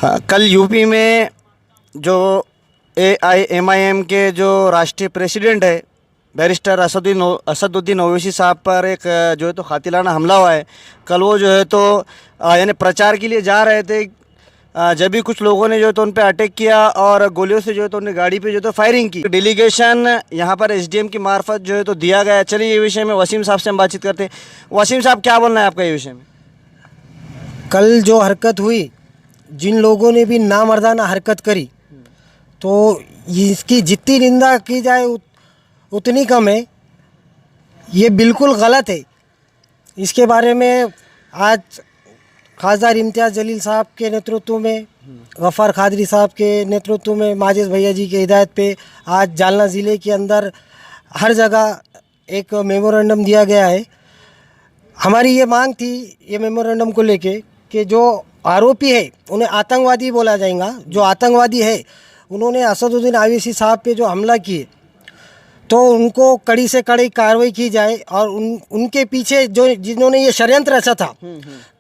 हाँ, कल यूपी में जो AIMIM के जो राष्ट्रीय प्रेसिडेंट है बैरिस्टर असदुद्दीन ओवैसी साहब पर एक जो है तो कातिलाना हमला हुआ है। कल वो जो है तो यानी प्रचार के लिए जा रहे थे, जब भी कुछ लोगों ने जो है तो उन पर अटैक किया और गोलियों से जो है तो उन्हें गाड़ी पे जो है तो फायरिंग की। डेलीगेशन यहाँ पर SDM की मार्फत जो है तो दिया गया है। चलिए ये विषय में वसीम साहब से हम बातचीत करते हैं। वसीम साहब, क्या बोलना है आपका ये विषय में? कल जो हरकत हुई, जिन लोगों ने भी नामर्दाना हरकत करी, तो इसकी जितनी निंदा की जाए उतनी कम है। ये बिल्कुल गलत है। इसके बारे में आज खासदार इम्तियाज़ जलील साहब के नेतृत्व में, गफ़ार खादरी साहब के नेतृत्व में, माजिद भैया जी की हिदायत पे आज जालना ज़िले के अंदर हर जगह एक मेमोरेंडम दिया गया है। हमारी ये मांग थी ये मेमोरेंडम को लेके कि जो आरोपी है उन्हें आतंकवादी बोला जाएगा। जो आतंकवादी है उन्होंने असदुद्दीन ओवैसी साहब पे जो हमला किए, तो उनको कड़ी से कड़ी कार्रवाई की जाए और उनके पीछे जिन्होंने ये षड्यंत्र रचा था,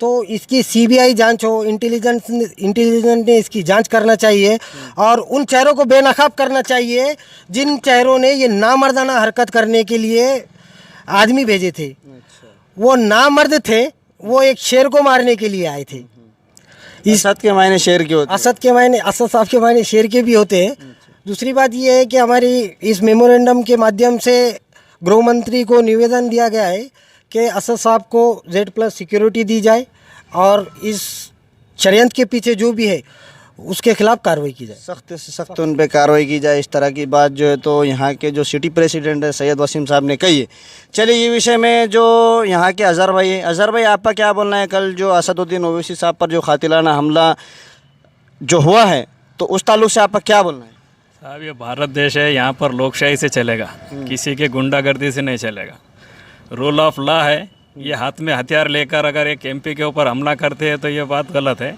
तो इसकी CBI जांच हो। इंटेलिजेंस ने इसकी जांच करना चाहिए और उन चेहरों को बेनकाब करना चाहिए जिन चेहरों ने ये नामर्दाना हरकत करने के लिए आदमी भेजे थे। वो नामर्द थे, वो एक शेर को मारने के लिए आए थे। असद के मायने शेर के होते हैं। असद साहब के मायने शेर के भी होते हैं। दूसरी बात यह है कि हमारी इस मेमोरेंडम के माध्यम से गृह मंत्री को निवेदन दिया गया है कि असद साहब को Z+ सिक्योरिटी दी जाए और इस षड्यंत्र के पीछे जो भी है उसके खिलाफ कार्रवाई की जाए, सख्त से सख्त उन पर कार्रवाई की जाए। इस तरह की बात जो है तो यहाँ के जो सिटी प्रेसिडेंट है सैयद वसीम साहब ने कही है। चलिए ये विषय में जो यहाँ के अज़हर भाई है, अज़हर भाई आपका क्या बोलना है? कल जो असदुद्दीन ओवैसी साहब पर जो कातिलाना हमला जो हुआ है, तो उस ताल्लुक से आपका क्या बोलना है? साहब, ये भारत देश है, यहाँ पर लोकशाही से चलेगा, किसी के गुंडागर्दी से नहीं चलेगा। रूल ऑफ लॉ है। ये हाथ में हथियार लेकर अगर एक MP के ऊपर हमला करते हैं तो ये बात गलत है।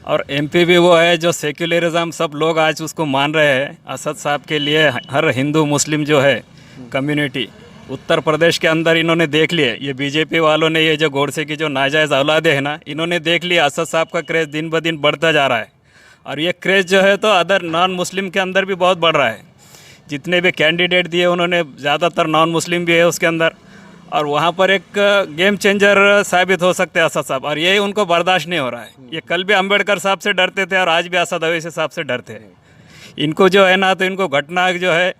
और MP भी वो है जो सेक्युलरिज्म सब लोग आज उसको मान रहे हैं। असद साहब के लिए हर हिंदू मुस्लिम जो है कम्युनिटी उत्तर प्रदेश के अंदर इन्होंने देख लिए। ये BJP वालों ने ये जो गोडसे की जो नाजायज़ औलादे है ना, इन्होंने देख लिया असद साहब का क्रेज़ दिन ब दिन बढ़ता जा रहा है। और ये क्रेज़ जो है तो अदर नॉन मुस्लिम के अंदर भी बहुत बढ़ रहा है। जितने भी कैंडिडेट दिए उन्होंने ज़्यादातर नॉन मुस्लिम भी है उसके अंदर, और वहाँ पर एक गेम चेंजर साबित हो सकते हैं असद साहब, और यही उनको बर्दाश्त नहीं हो रहा है। ये कल भी अंबेडकर साहब से डरते थे और आज भी असद ओवैसी साहब से डरते हैं। इनको जो है ना, तो इनको घटना जो है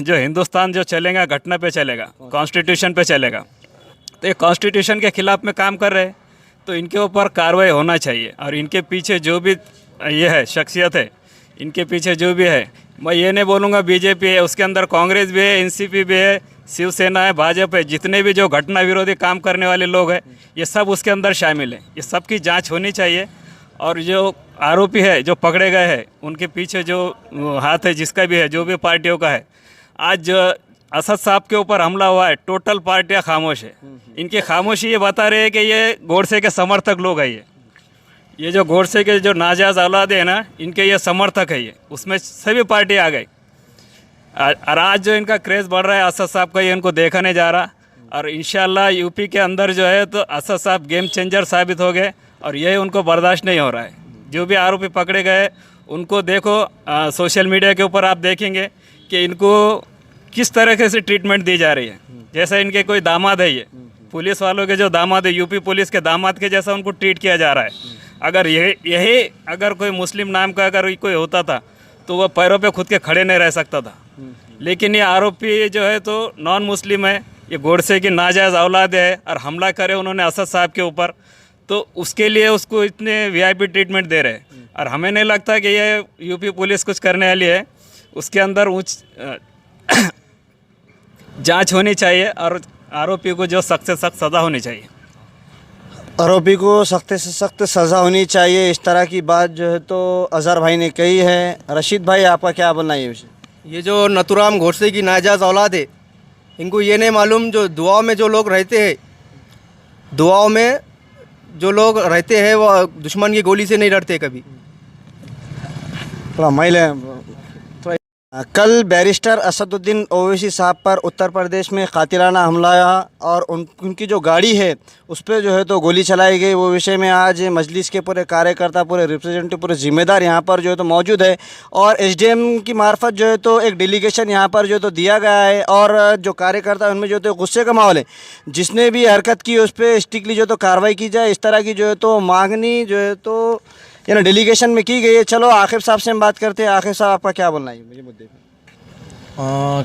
जो हिंदुस्तान जो चलेगा घटना पे चलेगा, कॉन्स्टिट्यूशन पे चलेगा। तो ये कॉन्स्टिट्यूशन के ख़िलाफ़ में काम कर रहे हैं, तो इनके ऊपर कार्रवाई होना चाहिए। और इनके पीछे जो भी ये है शख्सियत है, इनके पीछे जो भी है, मैं ये नहीं बोलूँगा BJP है, उसके अंदर कांग्रेस भी है, NCP भी है, शिवसेना है, भाजपा है। जितने भी जो घटना विरोधी काम करने वाले लोग हैं, ये सब उसके अंदर शामिल हैं। ये सब की जांच होनी चाहिए। और जो आरोपी है जो पकड़े गए हैं, उनके पीछे जो हाथ है जिसका भी है, जो भी पार्टियों का है, आज असद साहब के ऊपर हमला हुआ है, टोटल पार्टियां खामोश है। इनकी खामोशी ये बता रहे हैं कि ये गोडसे के समर्थक लोग हैं। ये जो गोडसे के जो नाजायज़ औलाद है ना, इनके ये समर्थक है। ये उसमें सभी पार्टी आ गई। और आज जो इनका क्रेज़ बढ़ रहा है असद साहब का, ये इनको देखा नहीं जा रहा। और इंशाल्लाह यूपी के अंदर जो है तो असद साहब गेम चेंजर साबित हो गए, और यही उनको बर्दाश्त नहीं हो रहा है। जो भी आरोपी पकड़े गए उनको देखो, सोशल मीडिया के ऊपर आप देखेंगे कि इनको किस तरह से ट्रीटमेंट दी जा रही है। जैसे इनके कोई दामाद है, ये पुलिस वालों के जो दामाद है, यूपी पुलिस के दामाद के जैसा उनको ट्रीट किया जा रहा है। अगर यही अगर कोई मुस्लिम नाम का अगर कोई होता था तो वह पैरों पे खुद के खड़े नहीं रह सकता था। लेकिन ये आरोपी जो है तो नॉन मुस्लिम है, ये गोडसे की नाजायज़ औलाद है, और हमला करे उन्होंने असद साहब के ऊपर, तो उसके लिए उसको इतने VIP ट्रीटमेंट दे रहे हैं। और हमें नहीं लगता कि ये यूपी पुलिस कुछ करने वाली है। उसके अंदर जांच होनी चाहिए और आरोपी को जो सख्त से सख्त सज़ा होनी चाहिए। आरोपी को सख्त से सख्त सज़ा होनी चाहिए। इस तरह की बात जो है तो अज़हर भाई ने कही है। रशीद भाई, आपका क्या बोलना है ये विषय? ये जो नथुराम गोडसे की नाजायज़ औलाद है, इनको ये नहीं मालूम जो दुआओं में जो लोग रहते हैं, दुआओं में जो लोग रहते हैं वो दुश्मन की गोली से नहीं डरते कभी। थोड़ा महिला कल बैरिस्टर असदुद्दीन ओवैसी साहब पर उत्तर प्रदेश में कातिलाना हमला और उनकी जो गाड़ी है उस पर जो है तो गोली चलाई गई, वो विषय में आज मजलिस के पूरे कार्यकर्ता, पूरे रिप्रेजेंटेटिव, पूरे जिम्मेदार यहाँ पर जो है तो मौजूद है और एसडीएम की मार्फत जो है तो एक डेलीगेशन यहाँ पर जो है तो दिया गया है और जो कार्यकर्ता उनमें जो है तो गुस्से का माहौल है। जिसने भी हरकत की उस पर स्ट्रिक्टली जो है तो कार्रवाई की जाए, इस तरह की जो है तो मांगनी जो है तो यानी डेलीगेशन में की गई है। चलो आकिब साहब से हम बात करते हैं। आकिब साहब आपका क्या बोलना है मुझे मुद्दे पे?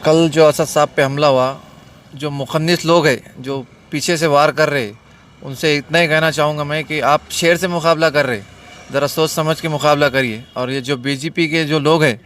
कल जो असद साहब पे हमला हुआ, जो मुखन्निस लोग हैं जो पीछे से वार कर रहे, उनसे इतना ही कहना चाहूँगा मैं कि आप शेर से मुकाबला कर रहे, ज़रा सोच समझ के मुकाबला करिए। और ये जो बीजेपी के जो लोग हैं